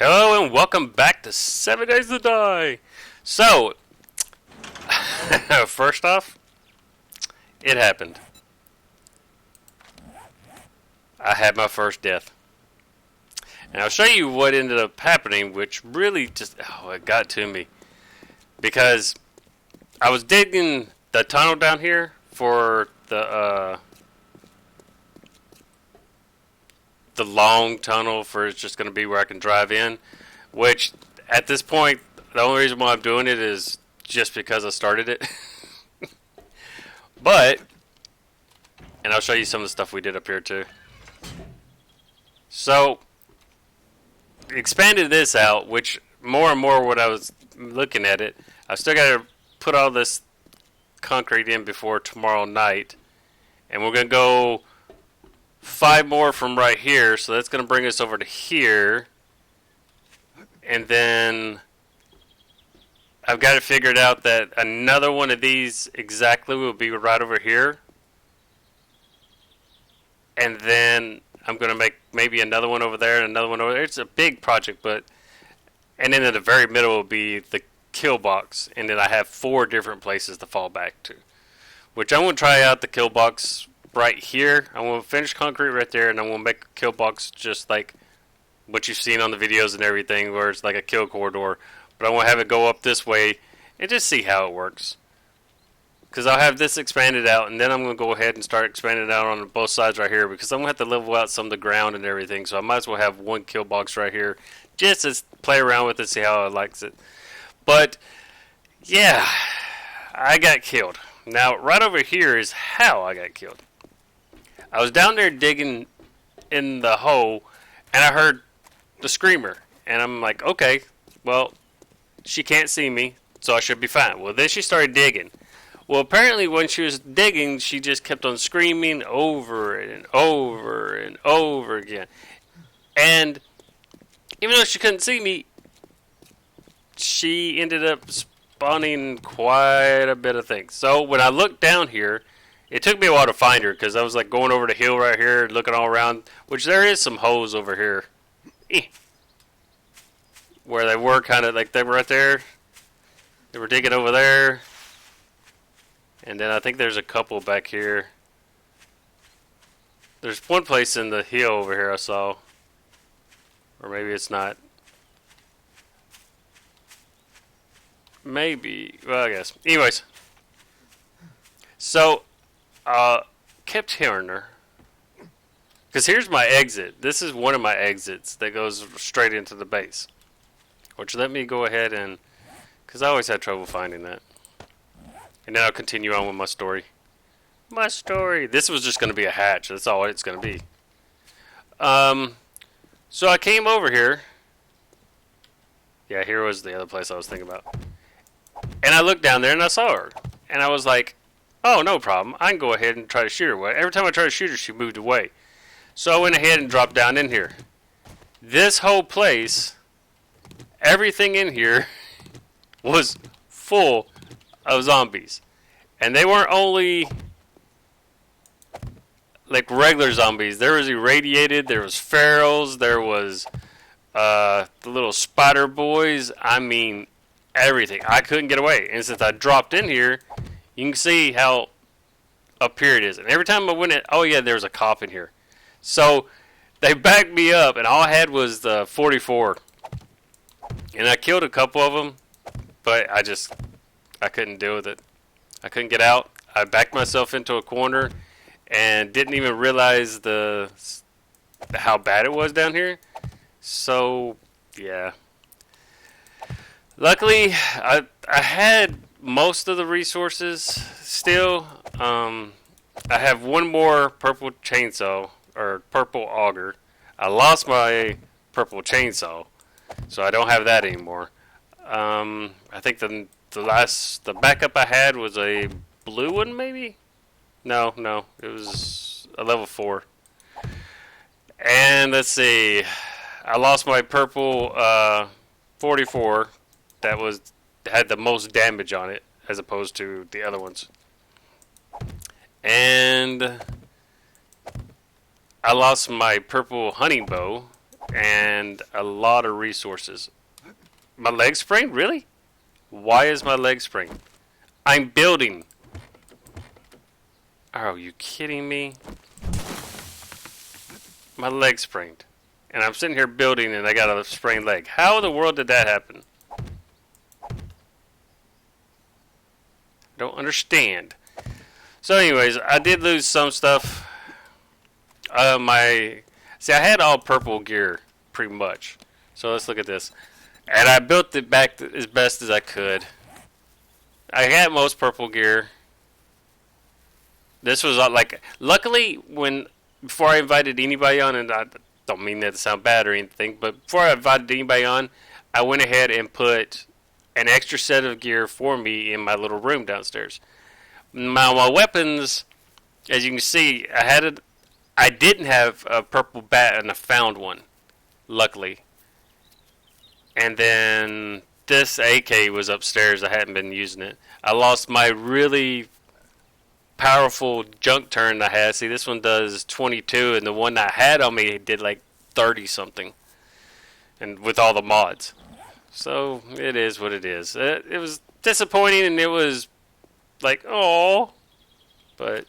Hello and welcome back to 7 Days to Die. So, first off, it happened. I had my first death. And I'll show you what ended up happening, which really just, it got to me. Because I was digging the tunnel down here for the long tunnel for it's just going to be where I can drive in, which at this point, the only reason why I'm doing it is just because I started it. But, and I'll show you some of the stuff we did up here too. So, expanded this out, which more and more when I was looking at it, I still got to put all this concrete in before tomorrow night. And we're going to go 5 more from right here, so that's going to bring us over to here. And then I've got it figured out that another one of these exactly will be right over here. And then I'm going to make maybe another one over there and another one over there. It's a big project, but... And then in the very middle will be the kill box. And then I have 4 different places to fall back to. Which I'm going to try out the kill box right here. I'm going to finish concrete right there, and I'm going to make a kill box just like what you've seen on the videos and everything, where it's like a kill corridor. But I want to have it go up this way and just see how it works. Because I'll have this expanded out, and then I'm going to go ahead and start expanding it out on both sides right here, because I'm going to have to level out some of the ground and everything. So I might as well have one kill box right here just to play around with it, see how it likes it. But, yeah, I got killed. Now, right over here is how I got killed. I was down there digging in the hole, and I heard the screamer. And I'm like, okay, well, she can't see me, so I should be fine. Well, then she started digging. Well, apparently when she was digging, she just kept on screaming over and over and over again. And even though she couldn't see me, she ended up spawning quite a bit of things. So when I looked down here, it took me a while to find her, because I was like going over the hill right here, looking all around, which there is some holes over here. Where they were kind of like, they were right there. They were digging over there. And then I think there's a couple back here. There's one place in the hill over here I saw. Or maybe it's not. Maybe. Well, I guess. Anyways. So, kept hearing her. Because here's my exit. This is one of my exits that goes straight into the base. Which let me go ahead and... Because I always had trouble finding that. And then I'll continue on with my story. My story. This was just going to be a hatch. That's all it's going to be. So I came over here. Yeah, here was the other place I was thinking about. And I looked down there and I saw her. And I was like, oh, no problem. I can go ahead and try to shoot her. Well, every time I tried to shoot her, she moved away. So I went ahead and dropped down in here. This whole place, everything in here was full of zombies. And they weren't only like regular zombies. There was irradiated, there was ferals, there was the little spider boys. I mean, everything. I couldn't get away. And since I dropped in here, you can see how up here it is. And every time I went in, oh yeah, there was a cop in here. So they backed me up, and all I had was the 44. And I killed a couple of them, but I couldn't deal with it. I couldn't get out. I backed myself into a corner and didn't even realize how bad it was down here. So, yeah. Luckily, I had most of the resources still. I have one more purple chainsaw, or purple auger. I lost my purple chainsaw, so I don't have that anymore. I think the backup I had was a blue one, maybe? No, it was a level 4. And let's see, I lost my purple 44 that had the most damage on it as opposed to the other ones. And I lost my purple hunting bow, and a lot of resources. My leg sprained? Really? Why is my leg sprained? I'm building. Are you kidding me? My leg sprained. And I'm sitting here building and I got a sprained leg. How in the world did that happen? I don't understand. So anyways, I did lose some stuff. I had all purple gear pretty much. So let's look at this. And I built it back as best as I could. I had most purple gear. This was like, luckily before I invited anybody on, and I don't mean that to sound bad or anything, but before I invited anybody on, I went ahead and put an extra set of gear for me in my little room downstairs. My weapons, as you can see, I didn't have a purple bat, and I found one, luckily. And then this AK was upstairs. I hadn't been using it. I lost my really powerful junk turn I had. See, this one does 22, and the one I had on me did like 30 something, and with all the mods. So it is what it is. It was disappointing, and it was like, oh, but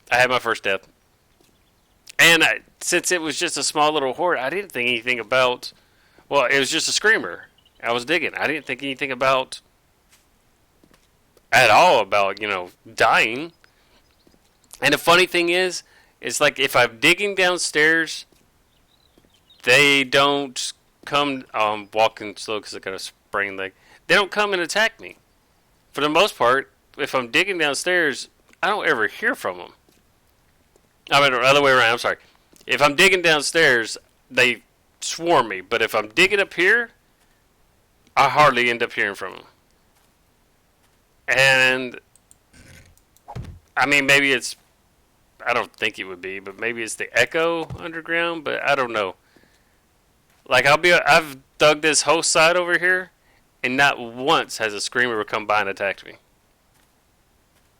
I had my first death. And since it was just a small little horde, I didn't think anything about. Well, it was just a screamer. I was digging. I didn't think anything about at all about, dying. And the funny thing is, it's like if I'm digging downstairs, they don't come. I'm walking slow because I got a sprained leg. They don't come and attack me. For the most part, if I'm digging downstairs, I don't ever hear from them. I mean, the other way around. I'm sorry. If I'm digging downstairs, they swarm me. But if I'm digging up here, I hardly end up hearing from them. And I mean, maybe it's. I don't think it would be, but maybe it's the echo underground. But I don't know. Like I've dug this whole side over here, and not once has a screamer come by and attacked me.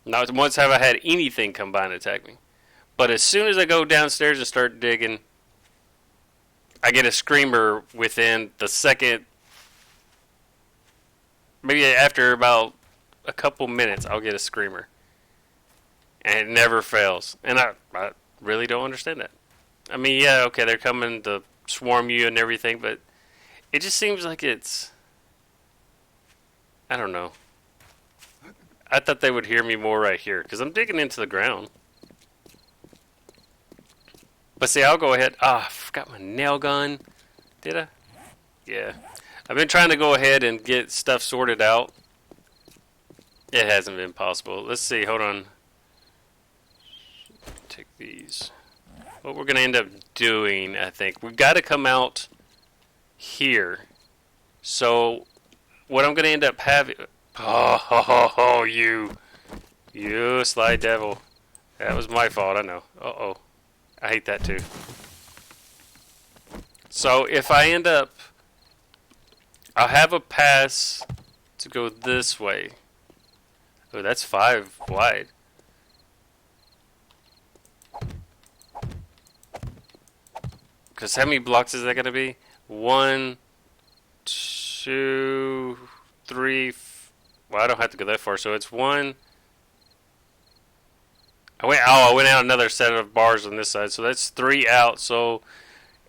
Not once have I had anything come by and attack me. But as soon as I go downstairs and start digging, I get a screamer within the second. Maybe after about a couple minutes, I'll get a screamer. And it never fails. And I really don't understand that. I mean, yeah, okay, they're coming to swarm you and everything, but it just seems like it's. I don't know. I thought they would hear me more right here, because I'm digging into the ground. But see, I'll go ahead. I forgot my nail gun. Did I? Yeah. I've been trying to go ahead and get stuff sorted out. It hasn't been possible. Let's see. Hold on. Take these. What we're going to end up doing, I think, we've got to come out here. So, what I'm going to end up having... Oh, you sly devil. That was my fault, I know. Uh-oh. I hate that too. So, if I end up... I'll have a pass to go this way. Oh, that's 5 wide. Because how many blocks is that going to be? 1, 2, 3... Well, I don't have to go that far, so it's 1... I went out another set of bars on this side, so that's 3 out, so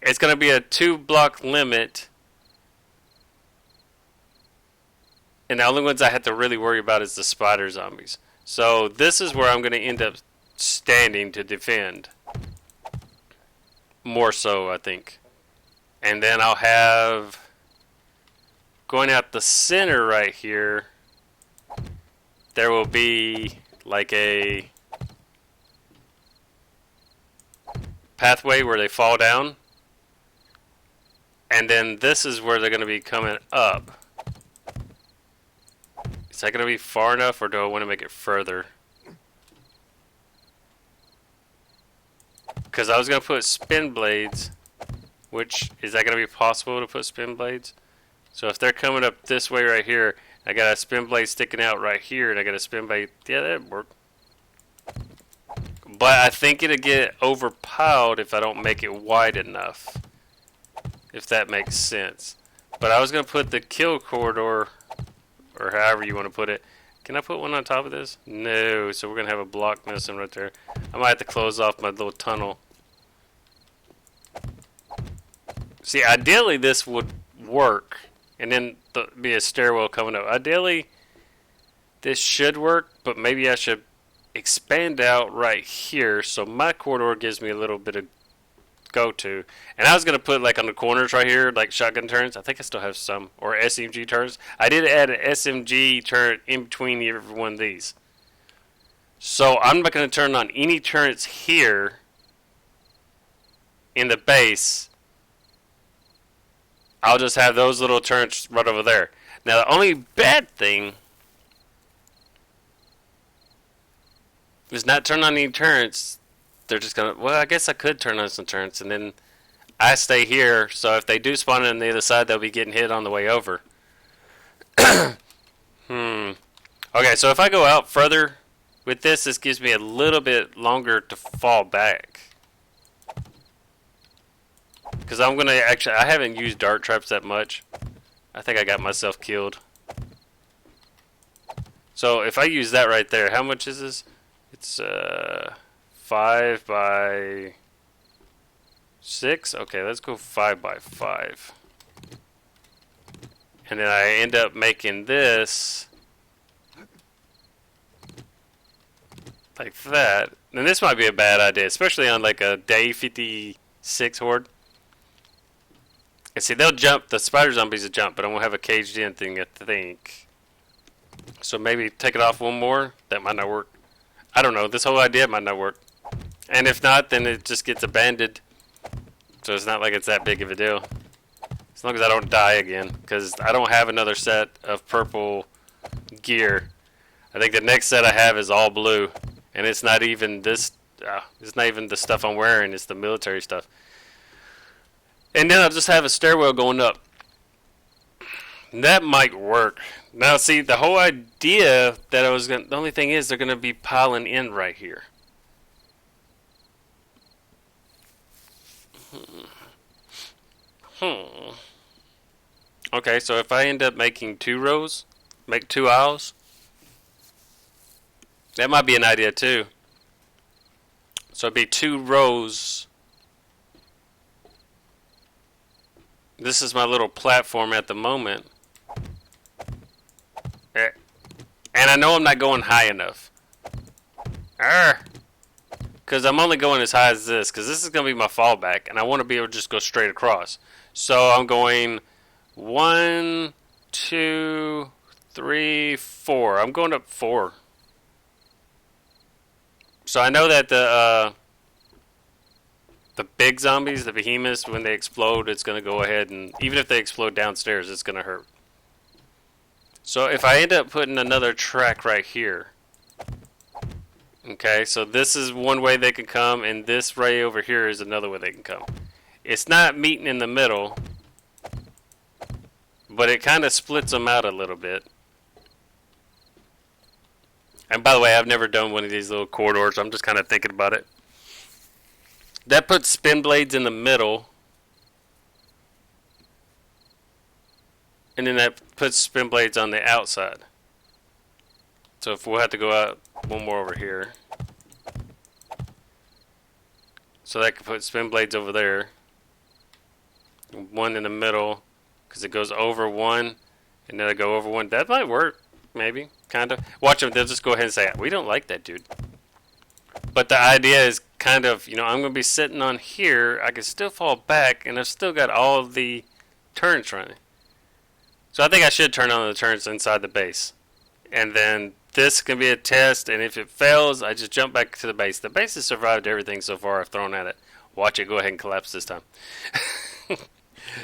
it's going to be a 2-block limit. And the only ones I have to really worry about is the spider zombies. So this is where I'm going to end up standing to defend. More so, I think. And then I'll have... Going out the center right here, there will be like a pathway where they fall down. And then this is where they're going to be coming up. Is that going to be far enough, or do I want to make it further? Because I was going to put spin blades, which, is that going to be possible to put spin blades? So if they're coming up this way right here, I got a spin blade sticking out right here, and I got a spin blade, yeah, that'd work. But I think it'll get overpowered if I don't make it wide enough. if that makes sense. But I was going to put the kill corridor, or however you want to put it. Can I put one on top of this? No, so we're going to have a block missing right there. I might have to close off my little tunnel. See, ideally this would work, and then be a stairwell coming up. Ideally, this should work, but maybe I should expand out right here so my corridor gives me a little bit of go-to. And I was going to put like on the corners right here, like shotgun turrets. I think I still have some, or SMG turrets. I did add an SMG turret in between every one of these. So I'm not going to turn on any turrets here in the base. I'll just have those little turrets right over there. Now the only bad thing is not turn on any turrets. They're just gonna, well, I guess I could turn on some turrets and then I stay here, so if they do spawn on the other side, they'll be getting hit on the way over. Okay, so if I go out further with this, this gives me a little bit longer to fall back. Because I'm gonna actually, I haven't used dart traps that much. I think I got myself killed. So if I use that right there, how much is this? It's 5 by 6. Okay, let's go 5 by 5. And then I end up making this like that. And this might be a bad idea, especially on like a day 56 horde. And see, they'll jump. The spider zombies will jump, but I won't have a caged in thing, I think. So maybe take it off one more. That might not work. I don't know. This whole idea might not work. And if not, then it just gets abandoned. So it's not like it's that big of a deal. As long as I don't die again. Because I don't have another set of purple gear. I think the next set I have is all blue. And it's not even this. It's not even the stuff I'm wearing. It's the military stuff. And then I'll just have a stairwell going up. That might work. Now, see, the whole idea that I was going to... The only thing is they're going to be piling in right here. Okay, so if I end up making 2 rows, make 2 aisles, that might be an idea too. So it'd be 2 rows. This is my little platform at the moment. And I know I'm not going high enough. Because I'm only going as high as this. Because this is going to be my fallback. And I want to be able to just go straight across. So I'm going 1, 2, 3, 4. I'm going up 4. So I know that the big zombies, the behemoths, when they explode, it's going to go ahead and... Even if they explode downstairs, it's going to hurt. So if I end up putting another track right here... Okay, so this is one way they can come, and this right over here is another way they can come. It's not meeting in the middle, but it kind of splits them out a little bit. And by the way, I've never done one of these little corridors. I'm just kind of thinking about it. That puts spin blades in the middle. And then that puts spin blades on the outside. So if we'll have to go out one more over here. So that could put spin blades over there. One in the middle. Because it goes over one. And then I go over one. That might work. Maybe. Kind of. Watch them. They'll just go ahead and say, we don't like that dude. But the idea is kind of, you know, I'm going to be sitting on here. I can still fall back. And I've still got all of the turns running. So I think I should turn on the turns inside the base. And then this can be a test. And if it fails, I just jump back to the base. The base has survived everything so far I've thrown at it. Watch it go ahead and collapse this time.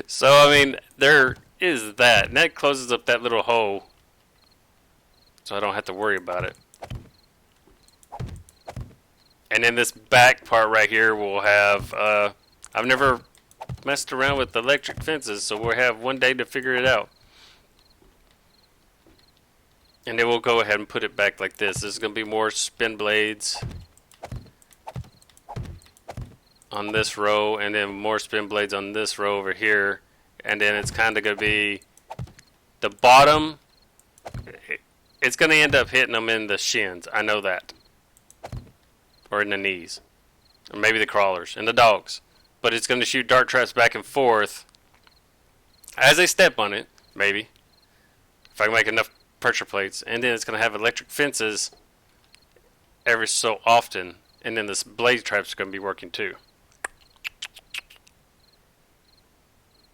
So, I mean, there is that. And that closes up that little hole. So I don't have to worry about it. And then this back part right here will have... I've never messed around with electric fences, so we'll have one day to figure it out. And then we'll go ahead and put it back like this. This is going to be more spin blades on this row, and then more spin blades on this row over here, and then it's kind of going to be the bottom. It's going to end up hitting them in the shins. I know that. Or in the knees. Or maybe the crawlers and the dogs. But it's going to shoot dart traps back and forth as they step on it, maybe. If I can make enough pressure plates. And then it's going to have electric fences every so often. And then this blade traps are going to be working too.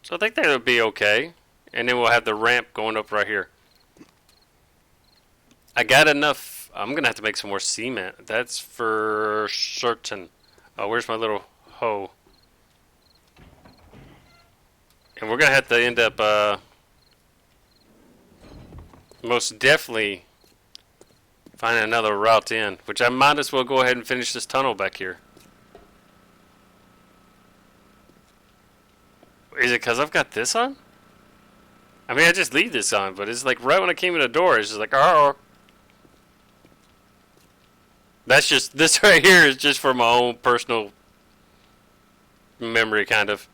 So I think that would be okay. And then we'll have the ramp going up right here. I got enough. I'm going to have to make some more cement. That's for certain. Oh, where's my little hoe? And we're going to have to end up most definitely finding another route in. Which I might as well go ahead and finish this tunnel back here. Is it because I've got this on? I mean, I just leave this on, but it's like right when I came in the door, it's just like, oh. That's just, this right here is just for my own personal memory, kind of.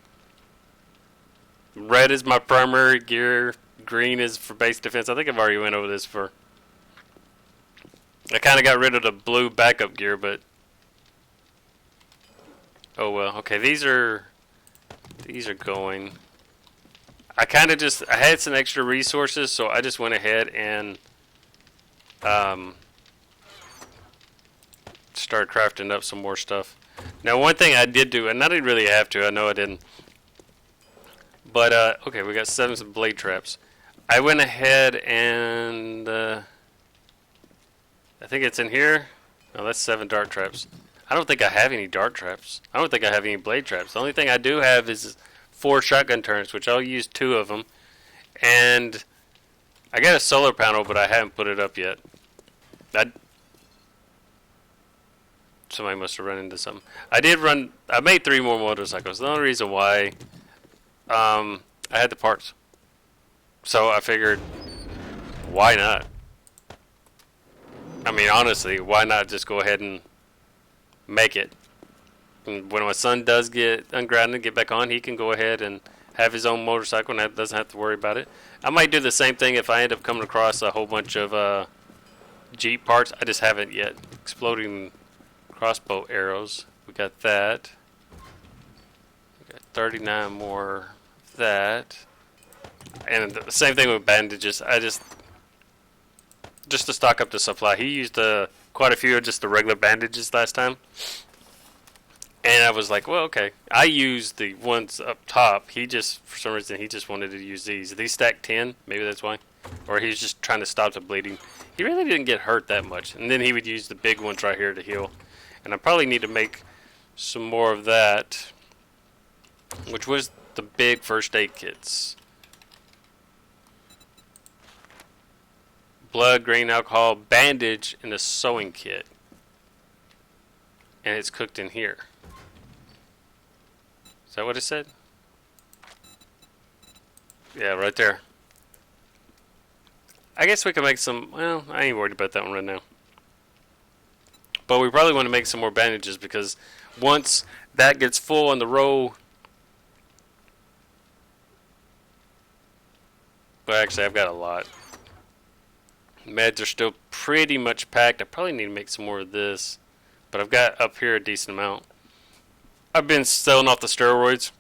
Red is my primary gear, green is for base defense. I think I've already went over this for. I kind of got rid of the blue backup gear, but. Oh well, okay, these are going. I kind of just, I had some extra resources, so I just went ahead and started crafting up some more stuff. Now, one thing I did do, and I didn't really have to, I know I didn't, but, okay, we got 7 blade traps. I went ahead and, I think it's in here. No, that's 7 dart traps. I don't think I have any dart traps. I don't think I have any blade traps. The only thing I do have is 4 shotgun turrets, which I'll use 2 of them. And I got a solar panel, but I haven't put it up yet. Somebody must have run into something. I made 3 more motorcycles. The only reason why, I had the parts. So I figured, why not? I mean, honestly, why not just go ahead and make it? And when my son does get ungrounded, get back on, he can go ahead and have his own motorcycle and doesn't have to worry about it. I might do the same thing if I end up coming across a whole bunch of Jeep parts. I just haven't yet. Exploding crossbow arrows. We got that. We got 39 more of that. And the same thing with bandages. Just to stock up the supply. He used quite a few of just the regular bandages last time. And I was like, well, okay. I used the ones up top. He just, for some reason, he just wanted to use these. These stacked 10. Maybe that's why. Or he was just trying to stop the bleeding. He really didn't get hurt that much. And then he would use the big ones right here to heal. And I probably need to make some more of that. Which was the big first aid kits. Blood, grain, alcohol, bandage, and a sewing kit. And it's cooked in here. Is that what it said? Yeah, right there. I guess we can make some. Well, I ain't worried about that one right now. But we probably want to make some more bandages because once that gets full on the row. Well, actually, I've got a lot. Meds are still pretty much packed. I probably need to make some more of this. But I've got up here a decent amount. I've been selling off the steroids.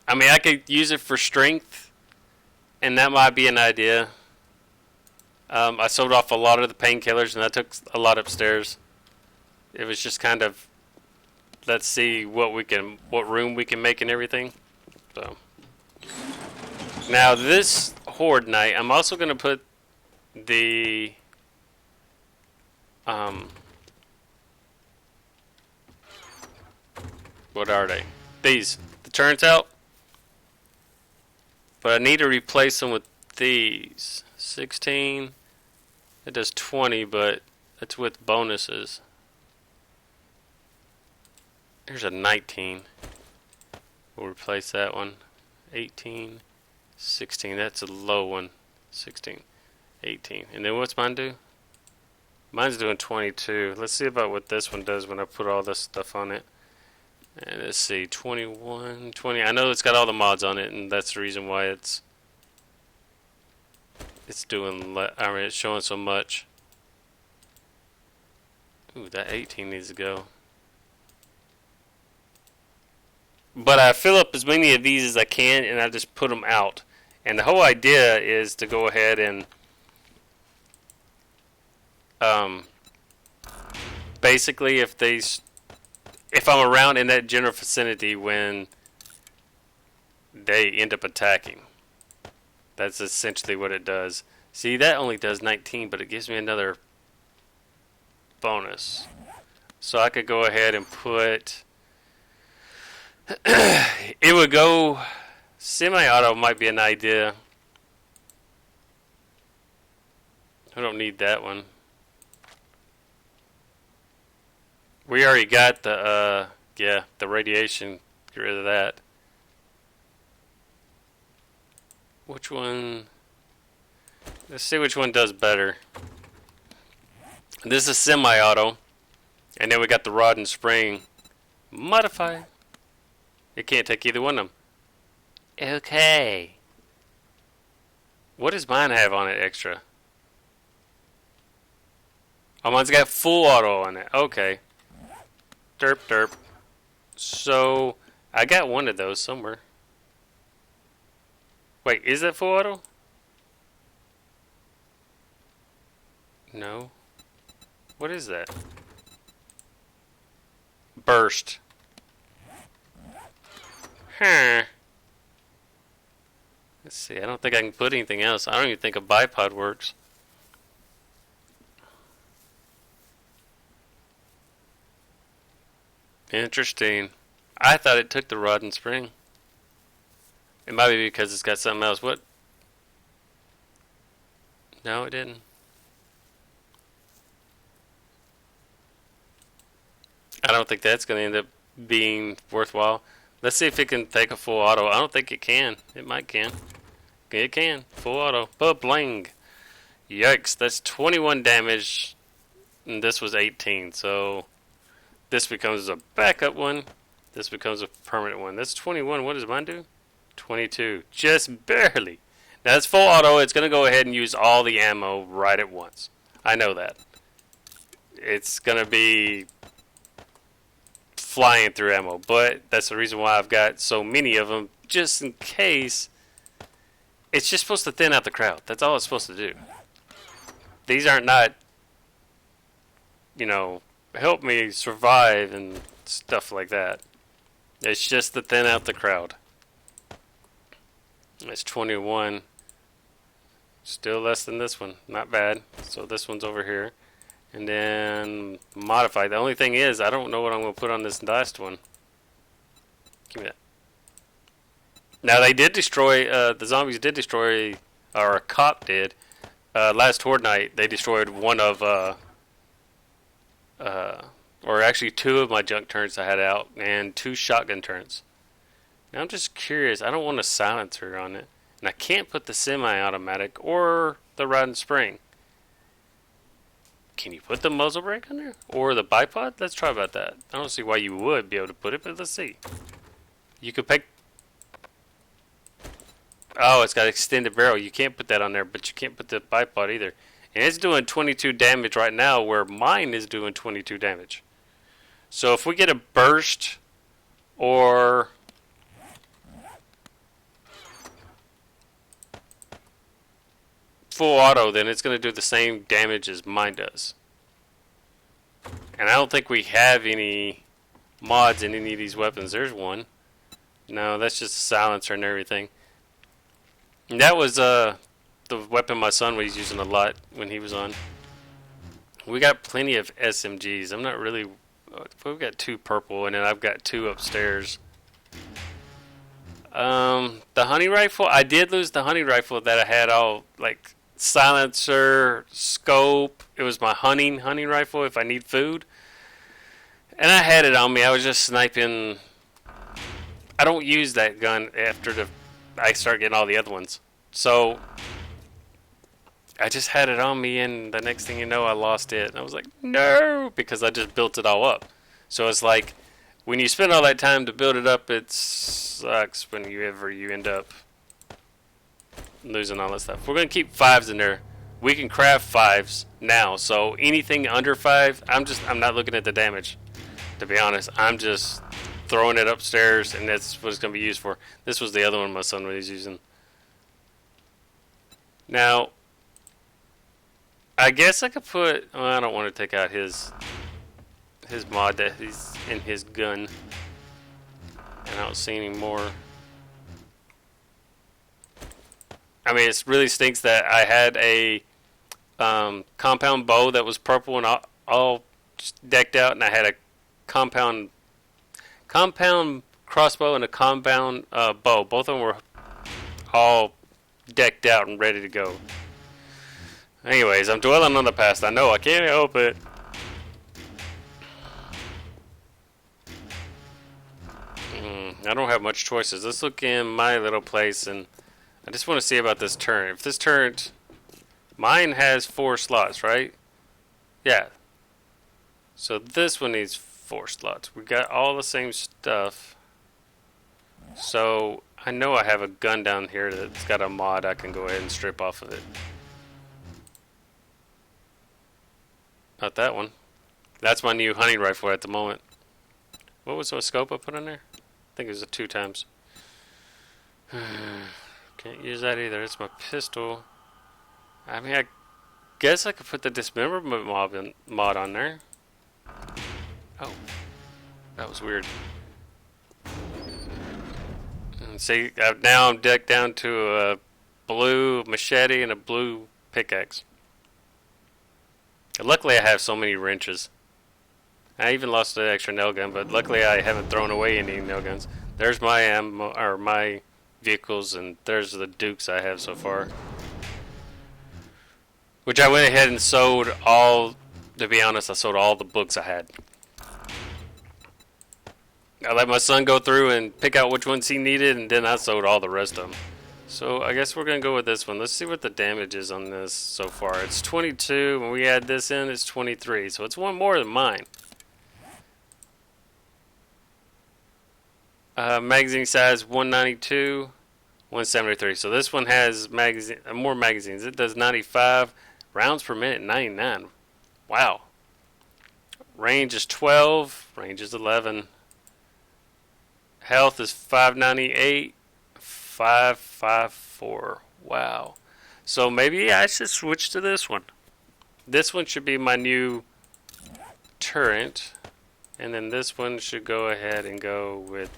I mean, I could use it for strength. And that might be an idea. I sold off a lot of the painkillers. And I took a lot upstairs. It was just kind of, let's see what room we can make and everything. So. Now this Horde night, I'm also going to put the what are they? These. The turns out. But I need to replace them with these. 16. It does 20, but that's with bonuses. Here's a 19. We'll replace that one. 18. 16. That's a low one. 16. 18. And then what's mine do? Mine's doing 22. Let's see about what this one does when I put all this stuff on it. And let's see, 21, 20. I know it's got all the mods on it, and that's the reason why it's doing. I mean, it's showing so much. Ooh, that 18 needs to go. But I fill up as many of these as I can, and I just put them out. And the whole idea is to go ahead and basically, if I'm around in that general vicinity when they end up attacking, that's essentially what it does. See, that only does 19, but it gives me another bonus. So I could go ahead and put it would go semi-auto might be an idea. I don't need that one. We already got the the radiation. Get rid of that. Which one? Let's see which one does better. This is semi-auto, and then we got the rod and spring modify. It can't take either one of them. Okay. What does mine have on it extra? Oh, mine's got full auto on it. Okay. Derp derp. So, I got one of those somewhere. Wait, is that full auto? No. What is that? Burst. Huh. Let's see, I don't think I can put anything else. I don't even think a bipod works. Interesting. I thought it took the rod and spring. It might be because it's got something else. What? No, it didn't. I don't think that's going to end up being worthwhile. Let's see if it can take a full auto. I don't think it can. It might can. It can. Full auto. Ba-bling. Yikes. That's 21 damage. And this was 18. So this becomes a backup one. This becomes a permanent one. That's 21. What does mine do? 22. Just barely. Now it's full auto. It's going to go ahead and use all the ammo right at once. I know that. It's going to be flying through ammo, but that's the reason why I've got so many of them, just in case. It's just supposed to thin out the crowd. That's all it's supposed to do. These aren't not, help me survive and stuff like that. It's just to thin out the crowd. It's 21. Still less than this one. Not bad. So this one's over here. And then modify. The only thing is, I don't know what I'm going to put on this last one. Give me that. Now, they did destroy, the zombies did destroy, or a cop did. Last Horde Night, they destroyed one of, or actually two of my junk turrets I had out, and 2 shotgun turrets. Now, I'm just curious. I don't want a silencer on it. And I can't put the semi-automatic or the rod and spring. Can you put the muzzle brake on there? Or the bipod? Let's try about that. I don't see why you would be able to put it, but let's see. You could pick... Oh, it's got extended barrel. You can't put that on there, but you can't put the bipod either. And it's doing 22 damage right now, where mine is doing 22 damage. So if we get a burst or... full auto, then it's going to do the same damage as mine does. And I don't think we have any mods in any of these weapons. There's one. No, that's just a silencer and everything. And that was the weapon my son was using a lot when he was on. We got plenty of SMGs. I'm not really... We've got 2 purple, and then I've got 2 upstairs. The honey rifle, I did lose the honey rifle that I had all, like... silencer, scope. It was my hunting rifle if I need food. And I had it on me. I was just sniping. I don't use that gun after I start getting all the other ones. So I just had it on me, and the next thing you know, I lost it. And I was like, no, because I just built it all up. So it's like, when you spend all that time to build it up, it sucks when you end up losing all that stuff. We're going to keep 5s in there. We can craft 5s now. So anything under 5, I'm not looking at the damage. To be honest, I'm just throwing it upstairs, and that's what it's going to be used for. This was the other one my son was using. Now, I guess I could put... Oh, I don't want to take out his mod that he's in his gun. And I don't see any more. I mean, it really stinks that I had a compound bow that was purple and all decked out, and I had a compound crossbow and a compound bow. Both of them were all decked out and ready to go. Anyways, I'm dwelling on the past. I know, I can't help it. I don't have much choices. Let's look in my little place, and I just want to see about this turret. If this turret... Mine has 4 slots, right? Yeah. So this one needs 4 slots. We got all the same stuff. So I know I have a gun down here that's got a mod I can go ahead and strip off of it. Not that one. That's my new hunting rifle at the moment. What was the scope I put on there? I think it was a 2 times. Can't use that either. It's my pistol. I mean, I guess I could put the dismemberment mod on there. Oh, that was weird. And see, now I'm decked down to a blue machete and a blue pickaxe. And luckily, I have so many wrenches. I even lost an extra nail gun, but luckily I haven't thrown away any nail guns. There's my ammo, or my vehicles, and there's the dukes I have so far. Which I went ahead and sold all, to be honest, I sold all the books I had. I let my son go through and pick out which ones he needed, and then I sold all the rest of them. So I guess we're going to go with this one. Let's see what the damage is on this so far. It's 22. When we add this in, it's 23. So it's one more than mine. Magazine size 192, 173. So this one has more magazines. It does 95 rounds per minute, 99. Wow. Range is 12. Range is 11. Health is 598. 554. Wow. So maybe I should switch to this one. This one should be my new turret. And then this one should go ahead and go with...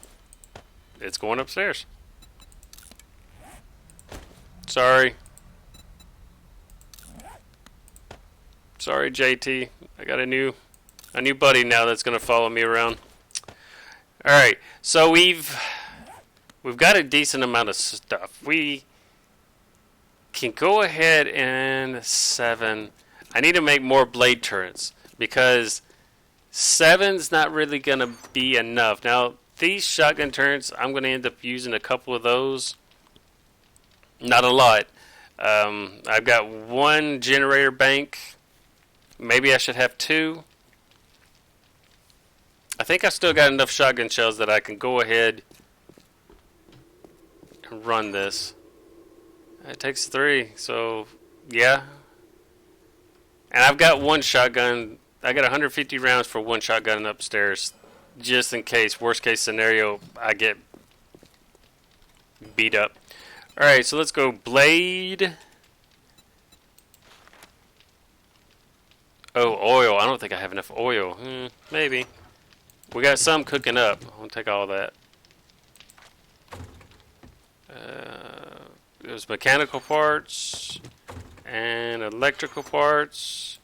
It's going upstairs. Sorry. Sorry, JT. I got a new buddy now that's going to follow me around. All right. So we've got a decent amount of stuff. We can go ahead and 7. I need to make more blade turrets because 7's not really going to be enough. Now, these shotgun turrets, I'm going to end up using a couple of those. Not a lot. I've got 1 generator bank. Maybe I should have 2. I think I still got enough shotgun shells that I can go ahead and run this. It takes 3, so yeah. And I've got 1 shotgun. I got 150 rounds for 1 shotgun upstairs, just in case, worst case scenario, I get beat up. Alright, so let's go blade. Oh, oil. I don't think I have enough oil. Maybe. We got some cooking up. I'll take all that. There's mechanical parts and electrical parts.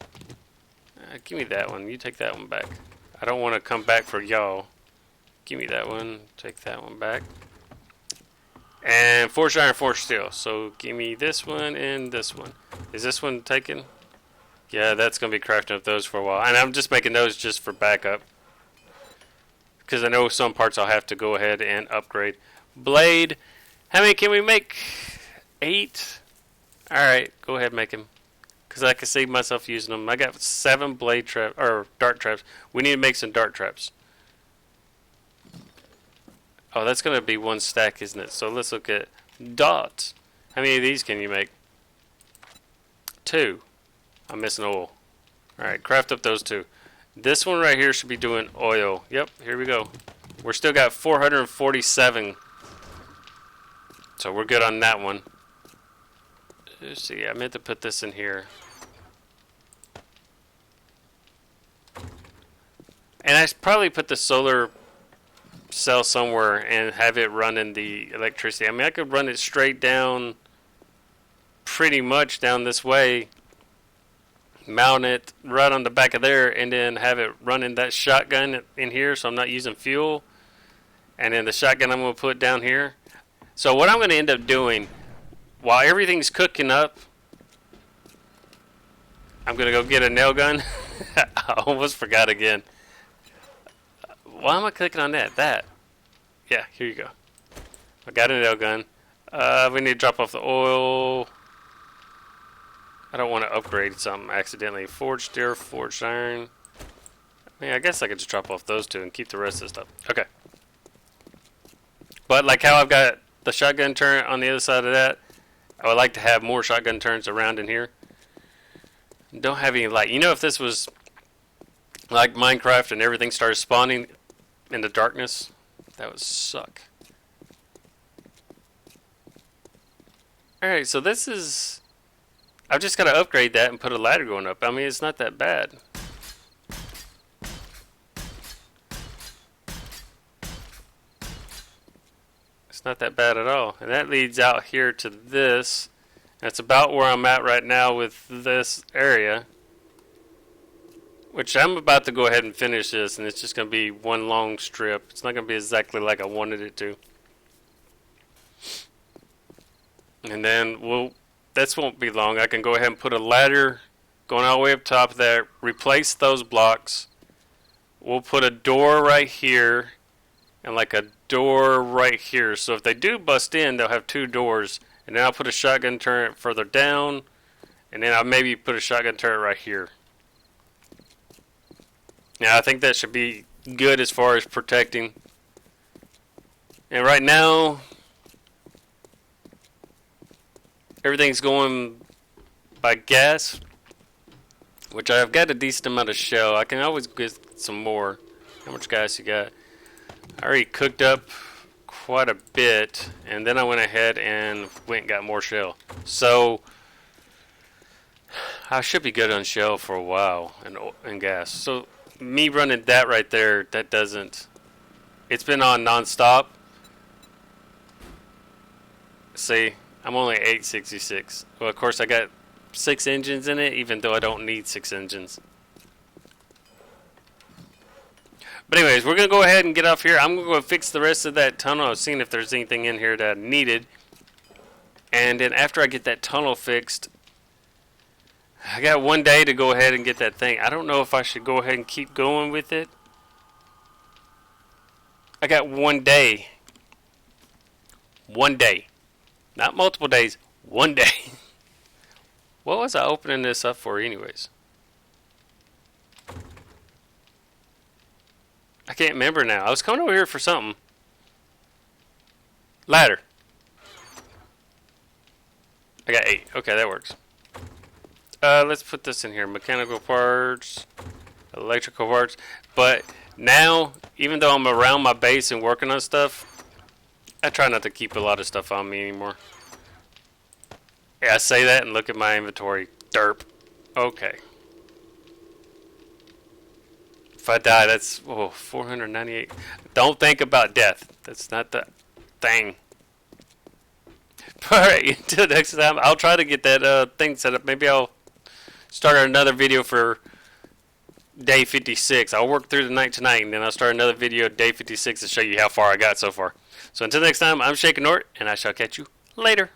Give me that one. You take that one back. I don't want to come back for y'all. Give me that one. Take that one back. And forged iron, forged steel. So give me this one and this one. Is this one taken? Yeah, that's going to be crafting up those for a while. And I'm just making those just for backup. Because I know some parts I'll have to go ahead and upgrade. Blade. How many can we make? 8. Alright, go ahead and make him. because I can see myself using them. I got 7 blade traps or dart traps. We need to make some dart traps. Oh, that's gonna be 1 stack, isn't it? So let's look at dots. How many of these can you make? 2. I'm missing oil. Alright, craft up those 2. This one right here should be doing oil. Yep, here we go. We're still got 447. So we're good on that one. Let's see, I meant to put this in here. And I should probably put the solar cell somewhere and have it running the electricity. I mean, I could run it straight down, pretty much down this way, mount it right on the back of there, and then have it running that shotgun in here so I'm not using fuel. And then the shotgun I'm going to put down here. So what I'm going to end up doing, while everything's cooking up, I'm going to go get a nail gun. I almost forgot again. Why am I clicking on that? That. Yeah, here you go. I got a nail gun. We need to drop off the oil. I don't want to upgrade something accidentally. Forged steel, forged iron. I mean, I guess I could just drop off those 2 and keep the rest of the stuff. Okay. But like how I've got the shotgun turret on the other side of that, I would like to have more shotgun turrets around in here. Don't have any light. You know, if this was like Minecraft and everything started spawning in the darkness, that would suck. Alright, so this is... I've just got to upgrade that and put a ladder going up. I mean, it's not that bad. It's not that bad at all. And that leads out here to this. That's about where I'm at right now with this area. Which I'm about to go ahead and finish this, and it's just going to be one long strip. It's not going to be exactly like I wanted it to. And then this won't be long. I can go ahead and put a ladder going all the way up top there, replace those blocks. We'll put a door right here and like a door right here. So if they do bust in, they'll have 2 doors. And then I'll put a shotgun turret further down, and then I'll maybe put a shotgun turret right here. Now, I think that should be good as far as protecting. And right now, everything's going by gas, which I've got a decent amount of shell. I can always get some more. How much gas you got? I already cooked up quite a bit, and then I went ahead and went and got more shell. So, I should be good on shell for a while and gas. So, me running that right there, that doesn't... It's been on non-stop. See, I'm only 866. Well, of course, I got 6 engines in it, even though I don't need 6 engines. But anyways, we're going to go ahead and get off here. I'm going to go fix the rest of that tunnel. I was seeing if there's anything in here that I needed. And then after I get that tunnel fixed, I got 1 day to go ahead and get that thing. I don't know if I should go ahead and keep going with it. I got 1 day. 1 day. Not multiple days. 1 day. What was I opening this up for anyways? I can't remember now. I was coming over here for something. Ladder. I got 8. Okay, that works. Let's put this in here. Mechanical parts, electrical parts. But now, even though I'm around my base and working on stuff, I try not to keep a lot of stuff on me anymore. Yeah, I say that and look at my inventory. Derp. Okay. If I die, that's 498. Don't think about death. That's not the thing. Alright, until next time, I'll try to get that thing set up. Maybe I'll start another video for day 56. I'll work through the night tonight, and then I'll start another video day 56 to show you how far I got so far. So until next time, I'm ShakenNORT, and I shall catch you later.